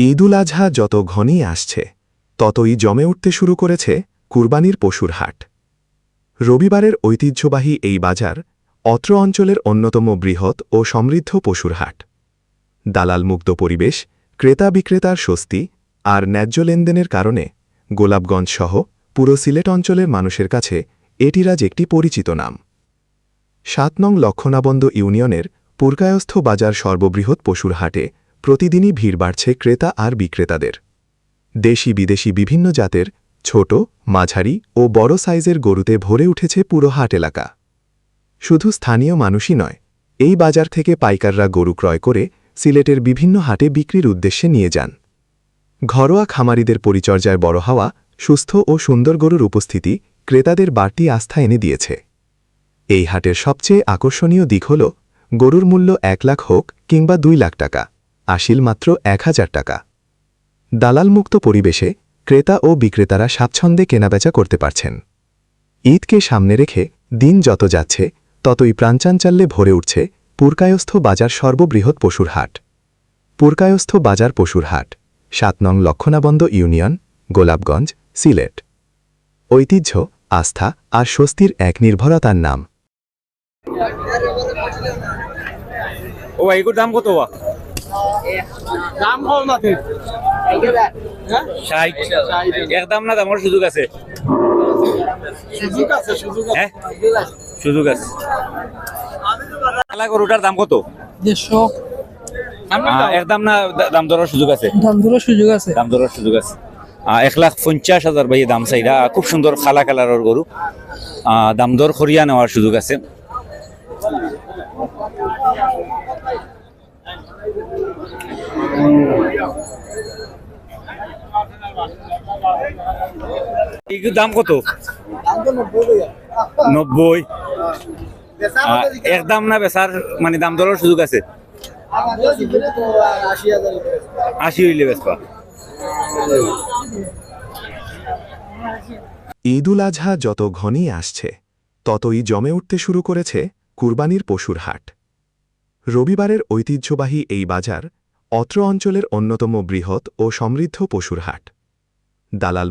ঈদুল আজহা যত ঘনিয়ে আসছে ততই জমে উঠতে শুরু করেছে কুরবানির পশুর হাট। রবিবারের ঐতিহ্যবাহী এই বাজার অত্র অঞ্চলের অন্যতম বৃহৎ ও সমৃদ্ধ পশুর হাট। দালালমুক্ত পরিবেশ, ক্রেতা বিক্রেতার স্বস্তি আর ন্যায্য লেনদেনের কারণে গোলাপগঞ্জ সহ পুরো সিলেট অঞ্চলের মানুষের কাছে এটির আজ একটি পরিচিত নাম। ৭ নং লক্ষণাবন্দ ইউনিয়নের পুরকায়স্থ বাজার সর্ববৃহৎ পশুর হাটে প্রতিদিনই ভিড় বাড়ছে ক্রেতা আর বিক্রেতাদের। দেশি বিদেশি বিভিন্ন জাতের ছোট, মাঝারি ও বড় সাইজের গরুতে ভরে উঠেছে পুরো হাট এলাকা। শুধু স্থানীয় মানুষই নয়, এই বাজার থেকে পাইকাররা গরু ক্রয় করে সিলেটের বিভিন্ন হাটে বিক্রির উদ্দেশ্যে নিয়ে যান। ঘরোয়া খামারিদের পরিচর্যায় বড় হওয়া সুস্থ ও সুন্দর গরুর উপস্থিতি ক্রেতাদের বাড়তি আস্থা এনে দিয়েছে। এই হাটের সবচেয়ে আকর্ষণীয় দিক হল গরুর মূল্য ১ লাখ হোক কিংবা ২ লাখ টাকা, আসিল মাত্র ১,০০০ টাকা। দালালমুক্ত পরিবেশে ক্রেতা ও বিক্রেতারা স্বাচ্ছন্দ্যে কেনাবেচা করতে পারছেন। ঈদকে সামনে রেখে দিন যত যাচ্ছে ততই প্রাণচাঞ্চল্যে ভরে উঠছে পুরকায়স্থ বাজার সর্ববৃহৎ পশুর হাট। পুরকায়স্থ বাজার পশুর হাট, ৭ নং লক্ষণাবন্দ ইউনিয়ন, গোলাপগঞ্জ, সিলেট। ঐতিহ্য, আস্থা আর স্বস্তির এক নির্ভরতার নাম। ও এগুলোর দাম কত? দাম কম আছে, ৬০। একদম না, দামের সুযোগ আছে? সুযোগ আছে, সুযোগ আছে। হ্যাঁ, সুযোগ আছে। কালা গরুটার দাম কত? ১৫০। একদম না, দাম দরের সুযোগ আছে? দাম ধরার সুযোগ আছে। দাম দরের সুযোগ আছে। ১,৫০,০০০ ভাই দাম চাইরা, খুব সুন্দর খালা কালারের গরু। দাম দর করিয়া নেওয়ার সুযোগ আছে। এগুলোর দাম কত? ৯০। একদম না বেচার, মানে দাম দরের সুযোগ আছে? ৮০ হইলে বেচবা। ঈদুল আজহা যত ঘনিয়ে আসছে ততই জমে উঠতে শুরু করেছে কুরবানির পশুর হাট। রবিবারের ঐতিহ্যবাহী এই বাজার অত্র অঞ্চলের অন্যতম বৃহৎ ও সমৃদ্ধ পশুর হাট। দালাল